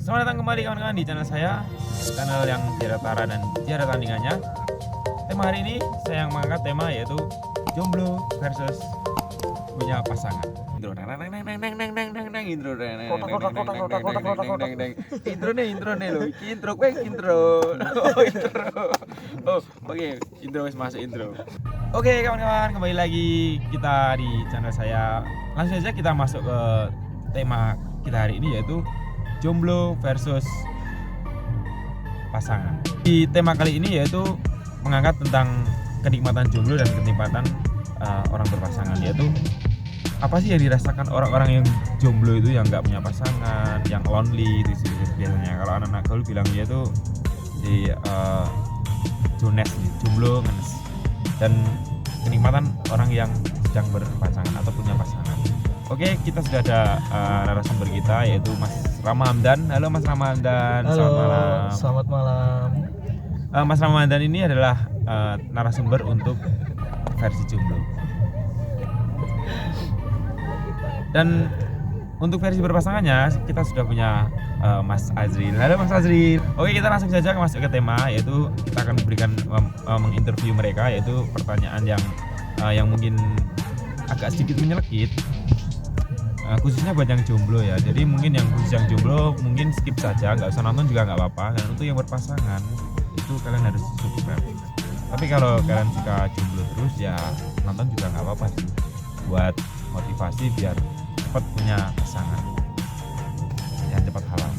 Selamat datang kembali kawan-kawan di channel saya, channel yang tiada tara dan tiada tandingannya. Tema hari ini saya yang mengangkat tema yaitu jomblo versus punya pasangan. Intro intro lo, oke, intro masuk intro. Oke kawan-kawan, kembali lagi kita di channel saya. Langsung saja kita masuk ke tema kita hari ini yaitu jomblo versus pasangan. Di tema kali ini yaitu mengangkat tentang kenikmatan jomblo dan kenikmatan orang berpasangan, yaitu apa sih yang dirasakan orang-orang yang jomblo itu, yang nggak punya pasangan, yang lonely itu biasanya. Kalau anak-anak gaul bilang dia tuh di jones nih, jomblo ngenes. Dan kenikmatan orang yang sedang berpasangan atau punya pasangan. Oke, kita sudah ada narasumber kita yaitu Mas Rama Hamdan. Halo Mas Rama Hamdan. Halo, selamat malam. Selamat malam. Mas Rama Hamdan ini adalah narasumber untuk versi jomblo. Dan untuk versi berpasangannya kita sudah punya Mas Azril. Halo Mas Azril. Oke, kita langsung saja masuk ke tema, yaitu kita akan berikan menginterview mereka, yaitu pertanyaan yang mungkin agak sedikit menyelekit. Khususnya buat yang jomblo ya. Jadi mungkin yang khusus yang jomblo mungkin skip saja, nggak usah nonton juga nggak apa-apa. Dan untuk yang berpasangan itu kalian harus subscribe. Tapi kalau kalian suka jomblo terus ya nonton juga nggak apa-apa sih. Buat motivasi biar cepat punya pasangan yang cepat halal.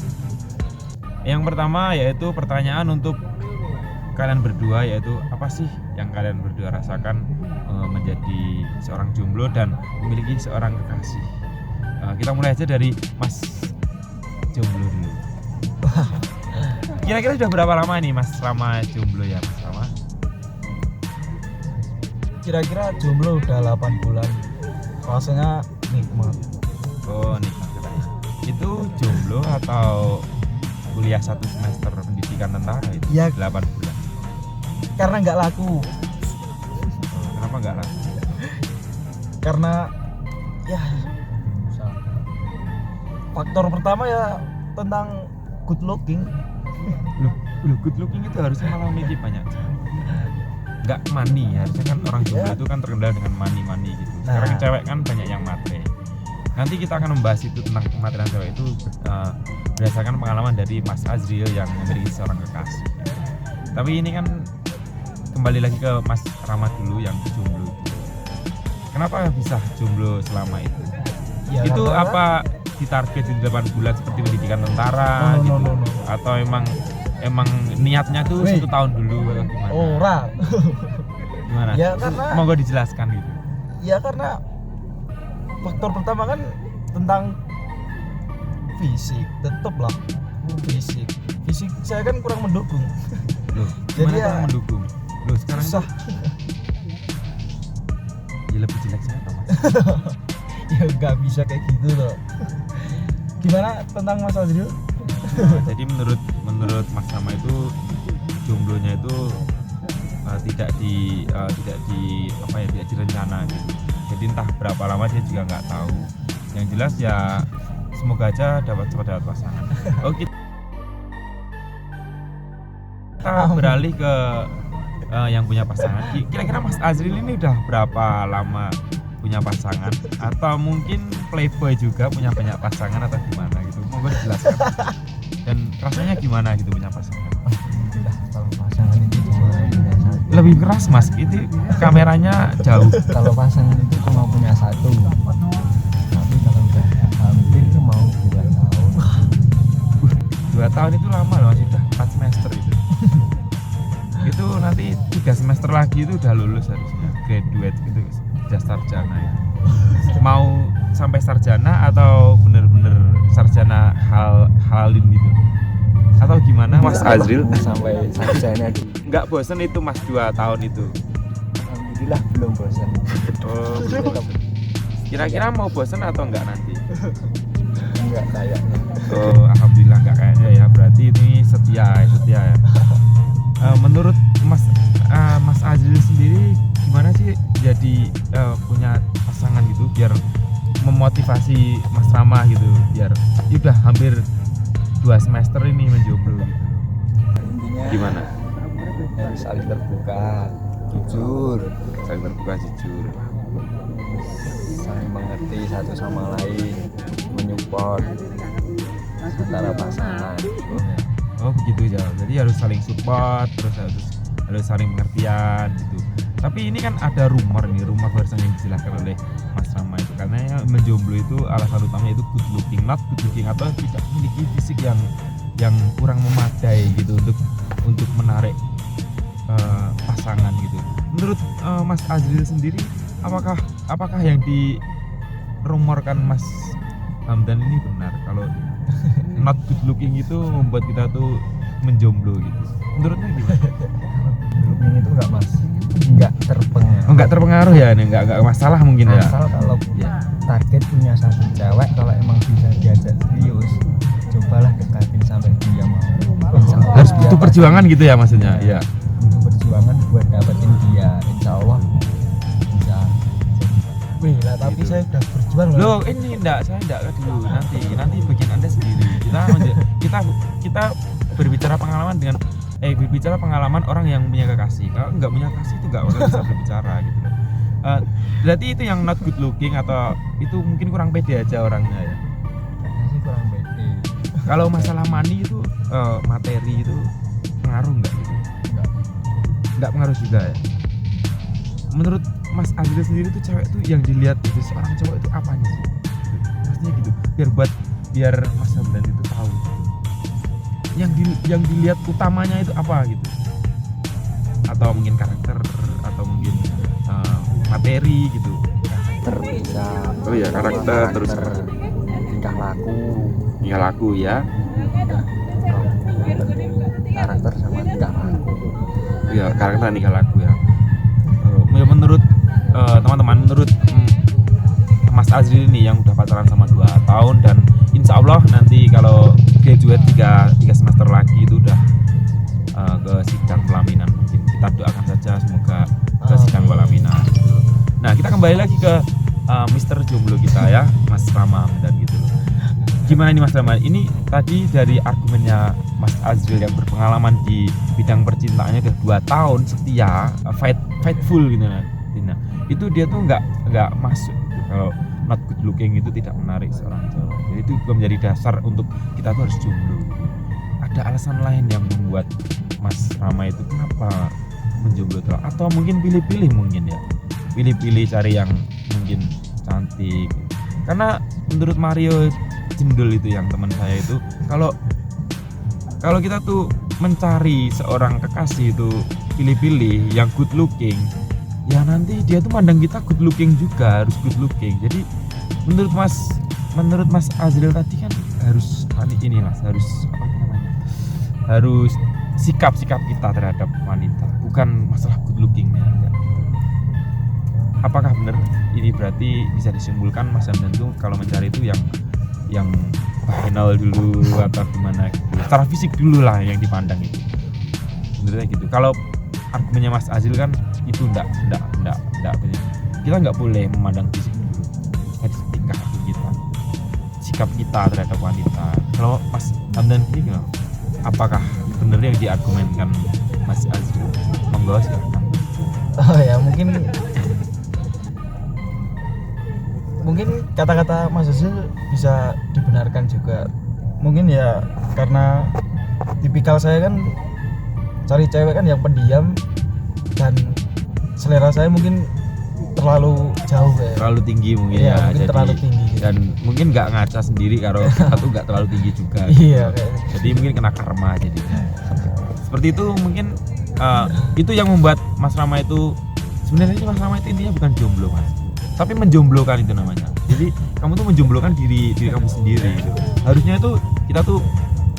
Yang pertama yaitu pertanyaan untuk kalian berdua, yaitu apa sih yang kalian berdua rasakan menjadi seorang jomblo dan memiliki seorang kekasih. Kita mulai aja dari Mas jomblo dulu. Kira-kira sudah berapa lama nih Mas Rama jomblo ya Mas Rama? Kira-kira jomblo udah 8 bulan. Rasanya nikmat. Oh, nikmat katanya. Itu jomblo atau kuliah 1 semester pendidikan tentara itu? Ya, 8 bulan. karena nggak laku. Kenapa nggak laku? Karena ya faktor pertama ya tentang good looking. Loh, good looking itu harusnya malah memiliki banyak. Nggak money, harusnya kan orang jomblo Ya. itu kan terkenal dengan money gitu. Sekarang Nah. cewek kan banyak yang matre. Nanti kita akan membahas itu tentang kemateran cewek itu berdasarkan pengalaman dari Mas Azril yang memiliki seorang kekasih. Tapi ini kan kembali lagi ke Mas Rama dulu yang jomblo itu. Kenapa bisa jomblo selama itu? Ya, Itu karena- apa ditarget di 8 bulan seperti pendidikan tentara No. atau emang niatnya tuh Weh. 1 tahun dulu atau gimana? Ora. Gimana? Ya, karena- Monggo dijelaskan gitu. Ya karena faktor pertama kan tentang fisik, tetep lah fisik. Fisik saya kan kurang mendukung. Loh, Jadi gimana ya- orang mendukung? Loh, sekarang Susah. ya lebih jelek saya Mas. Ya nggak bisa kayak gitu loh. Gimana tentang Mas Azril? Jadi menurut Mas Rama itu jomblonya itu tidak direncana gitu. Jadi entah berapa lama dia juga nggak tahu. Yang jelas ya semoga aja cepat dapat pasangan. Oke. Kita beralih ke yang punya pasangan. Kira-kira Mas Azril ini udah berapa lama punya pasangan, atau mungkin playboy juga punya banyak pasangan atau gimana gitu? Monggo dijelaskan. Dan rasanya gimana gitu punya pasangan? Alhamdulillah, kalau pasangan itu cuma punya satu. Lebih keras Mas, ini kameranya jauh. Kalau pasangan itu cuma punya satu. Tapi kalau udah hampir mau 2 tahun. 2 tahun itu lama loh, masih udah 4 semester itu. Itu nanti 3 semester lagi itu udah lulus harusnya, graduate gitu, udah sarjana itu. Mau sampai sarjana atau bener-bener sarjana halin gitu? Atau gimana Mas Azril? Sampai sarjana dulu. Nggak bosen itu Mas 2 tahun itu? Alhamdulillah belum bosan. Oh, kira-kira mau bosen atau enggak nanti? Enggak kayaknya. Oh, alhamdulillah nggak kayaknya ya. Berarti ini setia ya. Menurut Mas Azril sendiri gimana sih jadi punya pasangan gitu biar memotivasi Mas Rama gitu, biar ya udah hampir 2 semester ini menjomblo gitu. Intinya Gimana? harus saling terbuka, jujur, Saling terbuka, jujur. saling mengerti satu sama lain, menyupport antara pasangan. Oh begitu ya. Jadi harus saling support, terus harus saling pengertian gitu. Tapi ini kan ada rumor barusan yang dijelaskan oleh Mas Rama itu, karena yang menjomblo itu alasan utamanya itu good looking, not good looking, atau tidak memiliki fisik yang kurang memadai gitu untuk menarik pasangan gitu. Menurut Mas Azril sendiri, apakah yang dirumorkan Mas Hamdan ini benar kalau not good looking itu membuat kita tuh menjomblo gitu? Menurutnya gimana? Grouping itu enggak terpengaruh. Oh, enggak terpengaruh ya, enggak masalah mungkin ya. Asal kalau Ya. target punya satu cewek, kalau emang bisa diajak serius, cobalah dekatin sampai dia mau. Insya Allah Harus dia butuh pasti perjuangan gitu ya maksudnya. Iya. butuh perjuangan buat dapetin dia. Insya Allah bisa. Wih lah, tapi Gitu. saya udah berjuang loh. Loh, ini saya enggak dulu. Nanti bagian Anda sendiri. Kita berbicara pengalaman berbicara pengalaman orang yang punya kekasih. Kalau enggak punya kekasih itu enggak bakal bisa berbicara gitu loh. Berarti itu yang not good looking atau itu mungkin kurang pede aja orangnya ya. Kayaknya sih kurang pede. Kalau masalah money itu materi itu pengaruh enggak gitu? Enggak pengaruh juga ya. Menurut Mas Azril sendiri tuh cewek tuh yang dilihat dari seorang cowok itu apanya sih? Maksudnya gitu, biar Mas Hamdan itu tahu gitu. Yang dilihat utamanya itu apa gitu? Atau mungkin karakter atau mungkin materi gitu. Karakter bisa. Oh iya, karakter terus tingkah laku. tingkah laku ya. Karakter sama tingkah laku. Iya, karakter dan tingkah laku ya. Menurut teman-teman, menurut Mas Azril ini yang udah pacaran sama 2 tahun dan insya Allah nanti kalau graduate 3 semester lagi itu udah ke sidang pelaminan, mungkin kita doakan saja semoga ke sidang pelaminan gitu. Nah, kita kembali lagi ke Mister Jomblo kita ya, Mas Rama dan gitu loh. Gimana ini Mas Rama? Ini tadi dari argumennya Mas Azril yang berpengalaman di bidang percintaannya udah 2 tahun setia, faithful gitu nah. Itu dia tuh nggak masuk gitu. Kalau not good looking itu tidak menarik seorang cowok. Jadi itu juga menjadi dasar untuk kita tuh harus jomblo gitu. Ada alasan lain yang membuat Mas Rama itu kenapa menjomblo tuh? Atau mungkin pilih-pilih mungkin ya. Pilih-pilih cari yang mungkin cantik. Karena menurut Mario Jendul itu yang teman saya itu, kalau kita tuh mencari seorang kekasih itu pilih-pilih yang good looking, ya nanti dia tuh mandang kita good looking juga, harus good looking. Jadi menurut Mas Azril tadi kan harus harus apa namanya, harus sikap kita terhadap wanita, bukan masalah good lookingnya. Apakah benar ini berarti bisa disimpulkan Mas Hamdan tuh kalau mencari itu yang final dulu atau gimana gitu, secara fisik dulu lah yang dipandang itu, menurutnya gitu. Kalau argumennya Mas Azril kan itu enggak kita nggak boleh memandang fisik dulu, harus tingkah laku kita, sikap kita terhadap wanita. Kalau Mas Hamdan ini gimana? Apakah benar yang diargumenkan Mas Azril? Monggo silakan. Oh ya, mungkin kata-kata Mas Azril bisa dibenarkan juga. Mungkin ya karena tipikal saya kan cari cewek kan yang pendiam, dan selera saya mungkin terlalu jauh ya. Terlalu tinggi mungkin Iya, ya, mungkin jadi terlalu tinggi. dan mungkin nggak ngaca sendiri kalau kita tuh nggak terlalu tinggi juga gitu. Iya, kayaknya. Jadi mungkin kena karma jadinya seperti itu mungkin. Itu yang membuat Mas Rama itu sebenarnya Mas Rama itu intinya bukan jomblo Mas, tapi menjomblokan itu namanya. Jadi kamu tuh menjomblokan diri kamu sendiri gitu. Harusnya itu kita tuh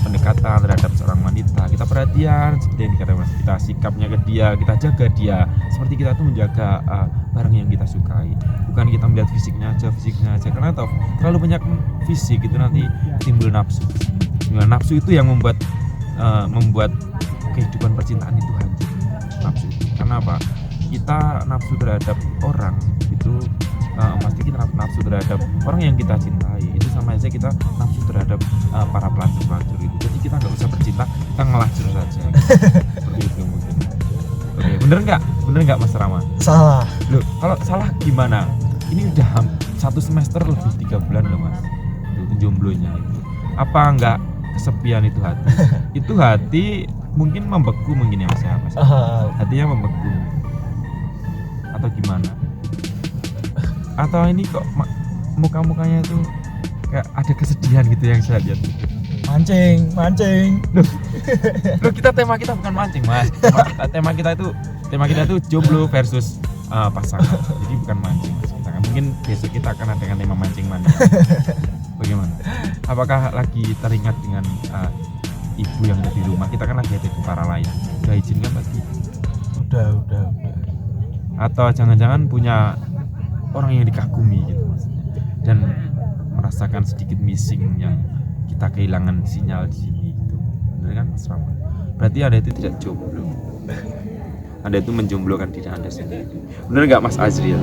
pendekatan terhadap seorang wanita, kita perhatian seperti yang dikatakan Mas, kita sikapnya ke dia, kita jaga dia seperti kita tuh menjaga barang yang kita sukai, bukan kita melihat fisiknya aja. Karena terlalu banyak fisik itu nanti timbul nafsu. Nafsu itu yang membuat kehidupan percintaan itu hancur. Nafsu itu karena apa? Kita nafsu terhadap orang itu pasti kita nafsu terhadap orang yang kita cintai, itu sama aja kita nafsu terhadap para pelacur itu. kita ngelacur saja. Seperti itu mungkin. Oke, bener nggak Mas Rama? Salah. Loh, kalau salah gimana? Ini udah 1 semester lebih 3 bulan loh Mas. Itu jomblonya itu. Apa nggak kesepian itu hati? Itu hati mungkin membeku mungkin ya Mas ya, Mas. Hatinya membeku. Atau gimana? Atau ini kok muka-mukanya itu kayak ada kesedihan gitu yang saya lihat. Mancing. Loh, tema kita bukan mancing Mas. Tema kita itu jomblo versus pasangan. Jadi bukan mancing Mas. Kita mungkin besok kita akan ada tema mancing mania. Bagaimana? Apakah lagi teringat dengan ibu yang ada di rumah? Kita kan lagi ada di Paralayang. Udah izin kan pasti? Udah. Atau jangan-jangan punya orang yang dikagumi gitu Mas. Dan merasakan sedikit missing yang kita kehilangan sinyal di sini gitu. Benar kan Mas Rama? Berarti Anda itu tidak jomblo. Anda itu menjomblokan diri Anda sendiri. Benar nggak Mas Azril?